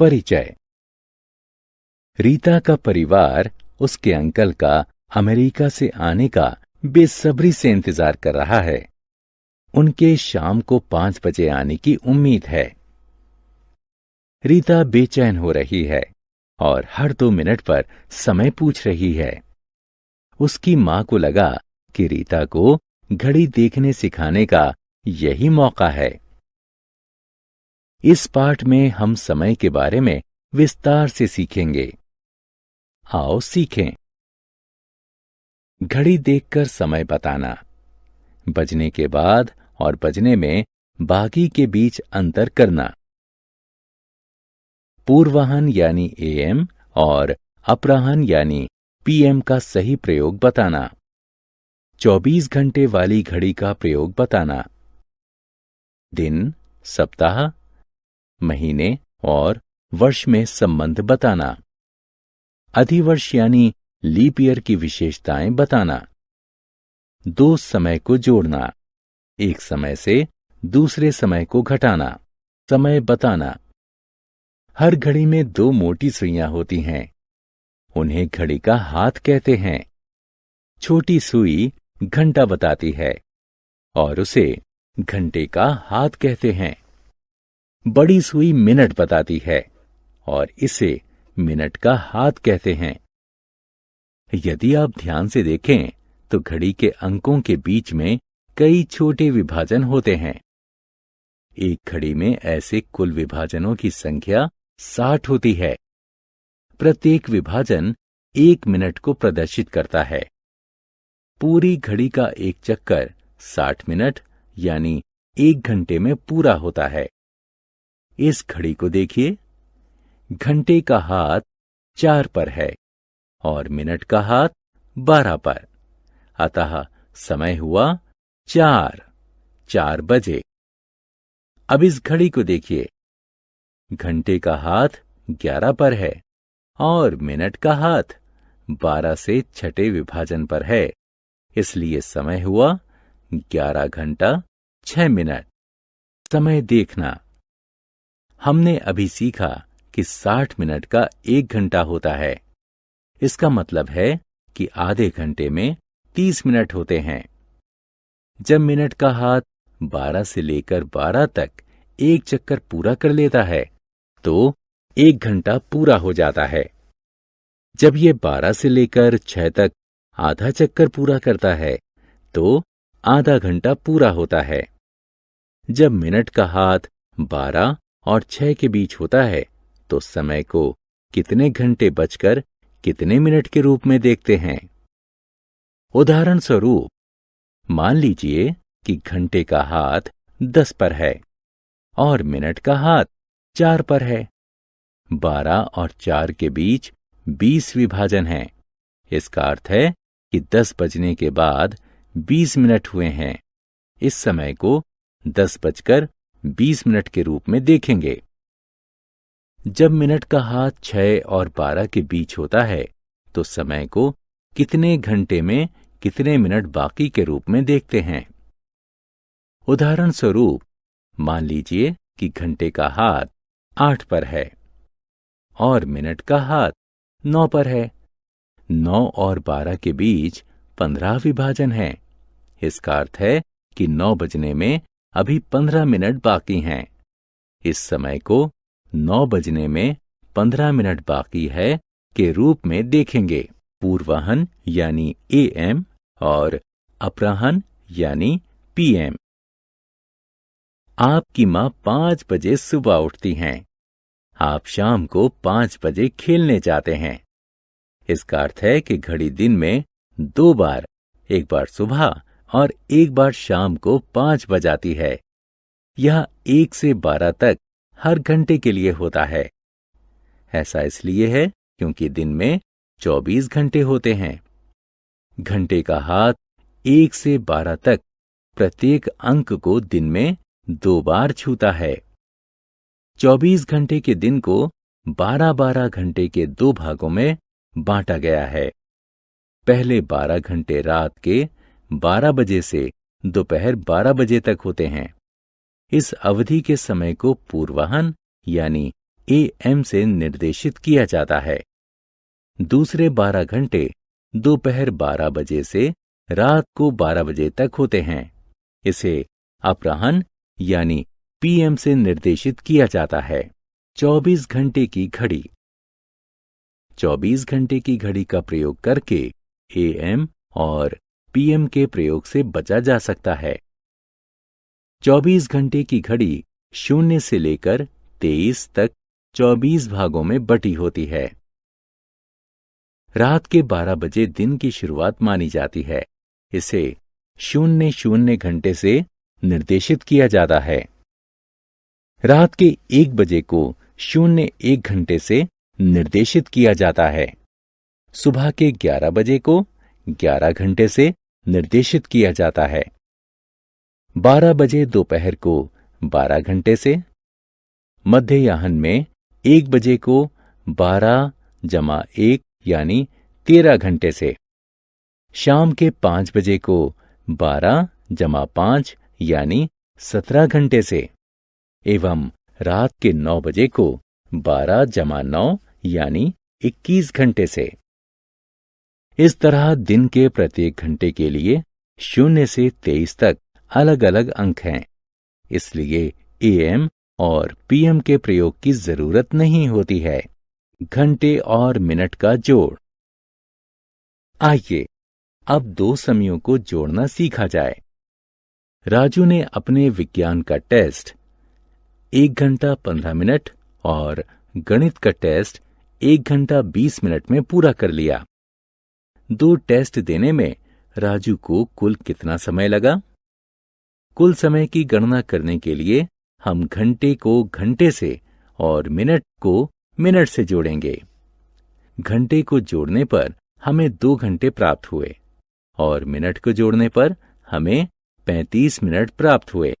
परिचय। रीता का परिवार उसके अंकल का अमेरिका से आने का बेसब्री से इंतजार कर रहा है। उनके शाम को 5 बजे आने की उम्मीद है। रीता बेचैन हो रही है और हर 2 मिनट पर समय पूछ रही है। उसकी मां को लगा कि रीता को घड़ी देखने सिखाने का यही मौका है। इस पाठ में हम समय के बारे में विस्तार से सीखेंगे। आओ सीखें। घड़ी देखकर समय बताना, बजने के बाद और बजने में बाकी के अंतर अंतर करना, पूर्वाह्न यानी एएम और अपराह्न यानी पीएम का सही प्रयोग बताना, 24 घंटे वाली घड़ी का प्रयोग बताना, दिन, सप्ताह, महीने और वर्ष में संबंध बताना, अधिवर्ष यानी लीप ईयर की विशेषताएं बताना, 2 समय को जोड़ना, एक समय से दूसरे समय को घटाना, समय बताना। हर घड़ी में 2 मोटी सुइयां होती हैं। उन्हें घड़ी का हाथ कहते हैं। छोटी सुई घंटा बताती है और उसे घंटे का हाथ कहते हैं। बड़ी सुई मिनट बताती है और इसे मिनट का हाथ कहते हैं। यदि आप ध्यान से देखें तो घड़ी के अंकों के बीच में कई छोटे विभाजन होते हैं। एक घड़ी में ऐसे कुल विभाजनों की संख्या 60 होती है। प्रत्येक विभाजन 1 मिनट को प्रदर्शित करता है। पूरी घड़ी का एक चक्कर 60 मिनट यानी 1 घंटे में पूरा होता है। इस घड़ी को देखिए। घंटे का हाथ 4 पर है और मिनट का हाथ 12 पर। अतः समय हुआ 4 बजे। अब इस घड़ी को देखिए। घंटे का हाथ 11 पर है और मिनट का हाथ 12 से छठे विभाजन पर है। इसलिए समय हुआ 11 घंटा 6 मिनट। समय देखना। हमने अभी सीखा कि 60 मिनट का 1 घंटा होता है। इसका मतलब है कि आधे घंटे में 30 मिनट होते हैं। जब मिनट का हाथ 12 से लेकर 12 तक एक चक्कर पूरा कर लेता है तो 1 घंटा पूरा हो जाता है। जब ये 12 से लेकर 6 तक आधा चक्कर पूरा करता है तो आधा घंटा पूरा होता है। जब मिनट का हाथ 12 और 6 के बीच होता है तो समय को कितने घंटे बचकर कितने मिनट के रूप में देखते हैं। उदाहरण स्वरूप मान लीजिए कि घंटे का हाथ 10 पर है और मिनट का हाथ 4 पर है। 12 और 4 के बीच 20 विभाजन हैं। इसका अर्थ है कि 10 बजने के बाद 20 मिनट हुए हैं। इस समय को 10 बजकर 20 मिनट के रूप में देखेंगे। जब मिनट का हाथ 6 और 12 के बीच होता है तो समय को कितने घंटे में कितने मिनट बाकी के रूप में देखते हैं। उदाहरण स्वरूप मान लीजिए कि घंटे का हाथ 8 पर है और मिनट का हाथ 9 पर है। 9 और 12 के बीच 15 विभाजन हैं। इसका अर्थ है कि 9 बजने में अभी 15 मिनट बाकी हैं। इस समय को 9 बजने में 15 मिनट बाकी है के रूप में देखेंगे। पूर्वाह्न यानी एएम और अपराह्न यानी पीएम। आपकी मां 5 बजे सुबह उठती हैं। आप शाम को 5 बजे खेलने जाते हैं। इसका अर्थ है कि घड़ी दिन में 2 बार, एक बार सुबह और एक बार शाम को 5 बजाती है। यह 1 से 12 तक हर घंटे के लिए होता है। ऐसा इसलिए है क्योंकि दिन में 24 घंटे होते हैं। घंटे का हाथ 1 से 12 तक प्रत्येक अंक को दिन में 2 बार छूता है। 24 घंटे के दिन को 12-12 घंटे के 2 भागों में बांटा गया है। पहले 12 घंटे रात के 12 बजे से दोपहर 12 बजे तक होते हैं। इस अवधि के समय को पूर्वाह्न यानी AM से निर्देशित किया जाता है। दूसरे 12 घंटे दोपहर 12 बजे से रात को 12 बजे तक होते हैं। इसे अपराह्न यानी PM से निर्देशित किया जाता है। 24 घंटे की घड़ी। 24 घंटे की घड़ी का प्रयोग करके AM और PM के प्रयोग से बचा जा सकता है। 24 घंटे की घड़ी 0 से लेकर 23 तक 24 भागों में बटी होती है। रात के 12 बजे दिन की शुरुआत मानी जाती है। इसे 00 घंटे से निर्देशित किया जाता है। रात के 1 बजे को 01 घंटे से निर्देशित किया जाता है। सुबह के 11 बजे को 11 घंटे से निर्देशित किया जाता है। 12 बजे दोपहर को 12 घंटे से, मध्याह्न में 1 बजे को 12+1 यानी 13 घंटे से, शाम के 5 बजे को 12+5 यानी 17 घंटे से, एवं रात के 9 बजे को 12+9 यानी 21 घंटे से। इस तरह दिन के प्रत्येक घंटे के लिए 0 से 23 तक अलग अलग अंक हैं। इसलिए AM और PM के प्रयोग की जरूरत नहीं होती है। घंटे और मिनट का जोड़। आइए अब दो समयों को जोड़ना सीखा जाए। राजू ने अपने विज्ञान का टेस्ट 1 घंटा 15 मिनट और गणित का टेस्ट 1 घंटा 20 मिनट में पूरा कर लिया। 2 टेस्ट देने में राजू को कुल कितना समय लगा? कुल समय की गणना करने के लिए हम घंटे को घंटे से और मिनट को मिनट से जोड़ेंगे। घंटे को जोड़ने पर हमें 2 घंटे प्राप्त हुए और मिनट को जोड़ने पर हमें 35 मिनट प्राप्त हुए।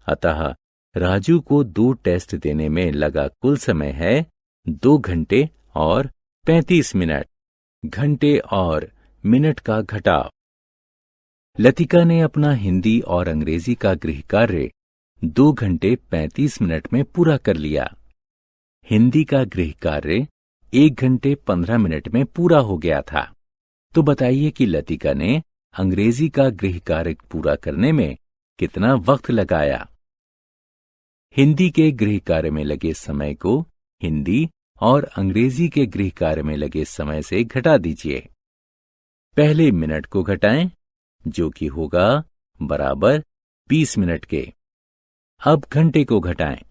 अतः राजू को 2 टेस्ट देने में लगा कुल समय है 2 घंटे और 35 मिनट। घंटे और मिनट का घटाव। लतिका ने अपना हिंदी और अंग्रेजी का गृह कार्य 2 घंटे 35 मिनट में पूरा कर लिया। हिंदी का गृह कार्य 1 घंटे 15 मिनट में पूरा हो गया था। तो बताइए कि लतिका ने अंग्रेजी का गृह कार्य पूरा करने में कितना वक्त लगाया? हिंदी के गृह कार्य में लगे समय को हिंदी और अंग्रेजी के गृह कार्य में लगे समय से घटा दीजिए। पहले मिनट को घटाएं, जो कि होगा बराबर 20 मिनट के। अब घंटे को घटाएं,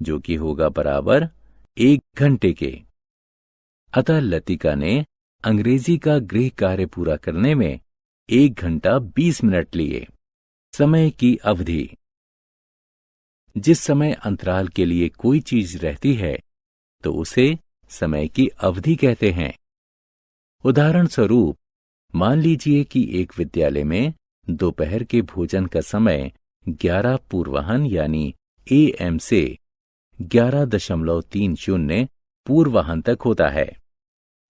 जो कि होगा बराबर 1 घंटे के। अतः लतिका ने अंग्रेजी का गृह कार्य पूरा करने में 1 घंटा 20 मिनट लिए। समय की अवधि। जिस समय अंतराल के लिए कोई चीज रहती है तो उसे समय की अवधि कहते हैं। उदाहरण स्वरूप मान लीजिए कि एक विद्यालय में दोपहर के भोजन का समय 11 पूर्वाह्न यानी AM से 11.30 पूर्वाह्न तक होता है।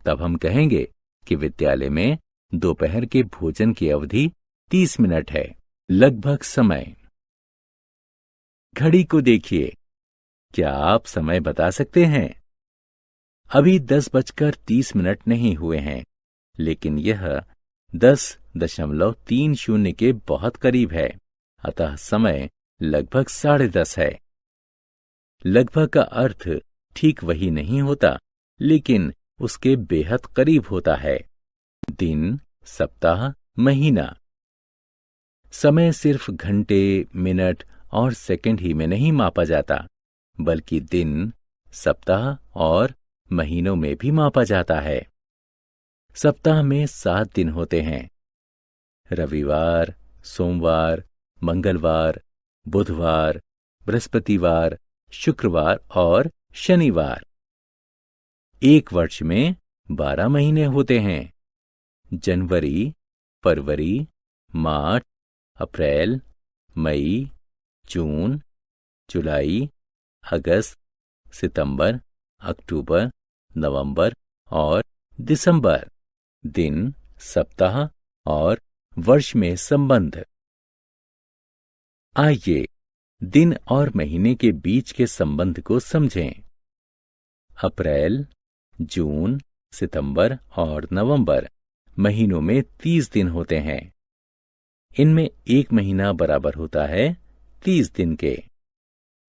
तब हम कहेंगे कि विद्यालय में दोपहर के भोजन की अवधि 30 मिनट है। लगभग समय। घड़ी को देखिए। क्या आप समय बता सकते हैं? अभी 10:30 नहीं हुए हैं, लेकिन यह 10.30 के बहुत करीब है। अतः समय लगभग 10:30 है। लगभग का अर्थ ठीक वही नहीं होता, लेकिन उसके बेहद करीब होता है। दिन, सप्ताह, महीना। समय सिर्फ घंटे, मिनट और सेकंड ही में नहीं मापा जाता, बल्कि दिन, सप्ताह और महीनों में भी मापा जाता है। सप्ताह में 7 दिन होते हैं। रविवार, सोमवार, मंगलवार, बुधवार, बृहस्पतिवार, शुक्रवार और शनिवार। एक वर्ष में 12 महीने होते हैं। जनवरी, फरवरी, मार्च, अप्रैल, मई, जून, जुलाई, अगस्त, सितंबर, अक्टूबर, नवंबर और दिसंबर। दिन, सप्ताह और वर्ष में संबंध। आइए दिन और महीने के बीच के संबंध को समझें। अप्रैल, जून, सितंबर और नवंबर महीनों में 30 दिन होते हैं। इनमें एक महीना बराबर होता है 30 दिन के।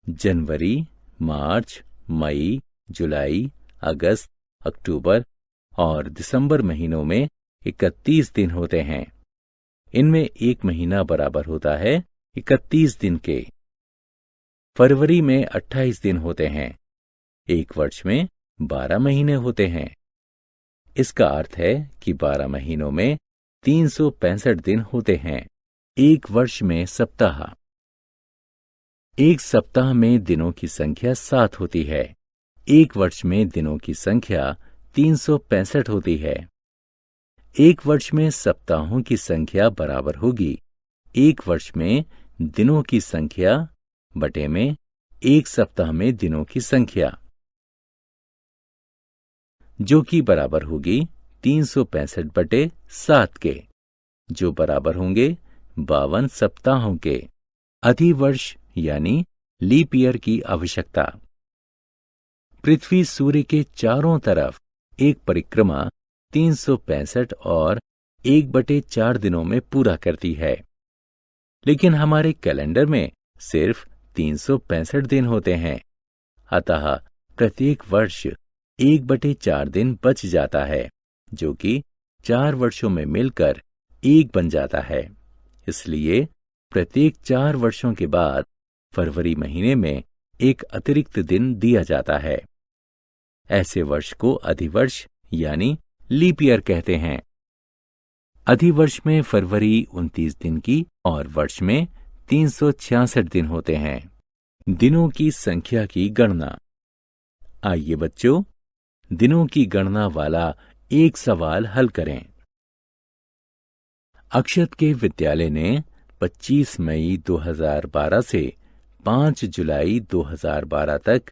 जनवरी, मार्च, मई, जुलाई, अगस्त, अक्टूबर और दिसंबर महीनों में 31 दिन होते हैं। इनमें एक महीना बराबर होता है 31 दिन के। फरवरी में 28 दिन होते हैं। एक वर्ष में 12 महीने होते हैं। इसका अर्थ है कि 12 महीनों में 365 दिन होते हैं। एक वर्ष में सप्ताह। एक सप्ताह में दिनों की संख्या 7 होती है। एक वर्ष में दिनों की संख्या 365 होती है। एक वर्ष में सप्ताहों की संख्या बराबर होगी एक वर्ष में दिनों की संख्या बटे में एक सप्ताह में दिनों की संख्या, जो कि बराबर होगी 365 बटे 7 के, जो बराबर होंगे 52 सप्ताहों के। अधिवर्ष यानी लीप ईयर की आवश्यकता। पृथ्वी सूर्य के चारों तरफ एक परिक्रमा 365 और 1/4 दिनों में पूरा करती है। लेकिन हमारे कैलेंडर में सिर्फ 365 दिन होते हैं। अतः प्रत्येक वर्ष 1/4 दिन बच जाता है, जो कि 4 वर्षों में मिलकर 1 बन जाता है। इसलिए प्रत्येक 4 वर्षों के बाद फरवरी महीने में एक अतिरिक्त दिन दिया जाता है। ऐसे वर्ष को अधिवर्ष यानी लीप ईयर कहते हैं। अधिवर्ष में फरवरी 29 दिन की और वर्ष में 366 दिन होते हैं। दिनों की संख्या की गणना। आइए बच्चों, दिनों की गणना वाला एक सवाल हल करें। अक्षत के विद्यालय ने 25 मई 2012 से 5 जुलाई 2012 तक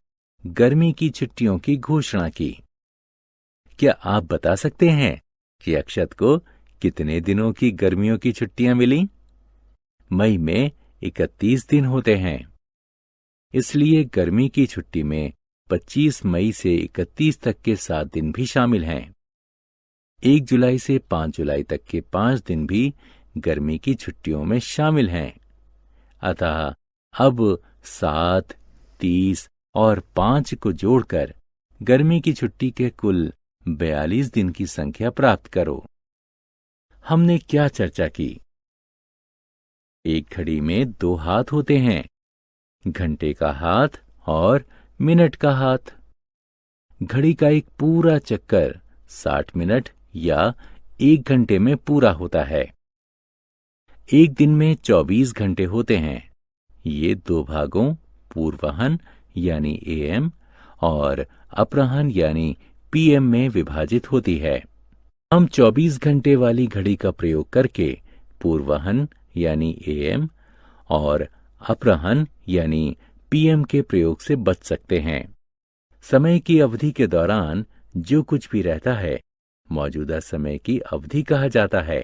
गर्मी की छुट्टियों की घोषणा की। क्या आप बता सकते हैं कि अक्षत को कितने दिनों की गर्मियों की छुट्टियां मिली? मई में 31 दिन होते हैं। इसलिए गर्मी की छुट्टी में 25 मई से 31 तक के 7 दिन भी शामिल हैं। 1 जुलाई से 5 जुलाई तक के 5 दिन भी गर्मी की छुट्टियों में शामिल हैं। अतः अब 7, 30 और 5 को जोड़कर गर्मी की छुट्टी के कुल 42 दिन की संख्या प्राप्त करो। हमने क्या चर्चा की? एक घड़ी में 2 हाथ होते हैं, घंटे का हाथ और मिनट का हाथ। घड़ी का एक पूरा चक्कर 60 मिनट या 1 घंटे में पूरा होता है। एक दिन में 24 घंटे होते हैं। ये 2 भागों पूर्वाह्न यानी एएम और अपराह्न यानी पीएम में विभाजित होती है। हम 24 घंटे वाली घड़ी का प्रयोग करके पूर्वाह्न यानी एएम और अपराह्न यानी पीएम के प्रयोग से बच सकते हैं। समय की अवधि के दौरान जो कुछ भी रहता है, मौजूदा समय की अवधि कहा जाता है।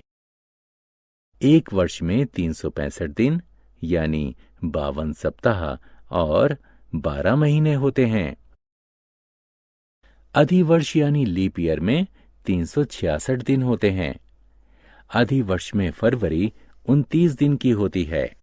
एक वर्ष में 365 दिन यानी 52 सप्ताह और 12 महीने होते हैं। अधिवर्ष यानी लीप ईयर में 366 दिन होते हैं। अधिवर्ष में फरवरी 29 दिन की होती है।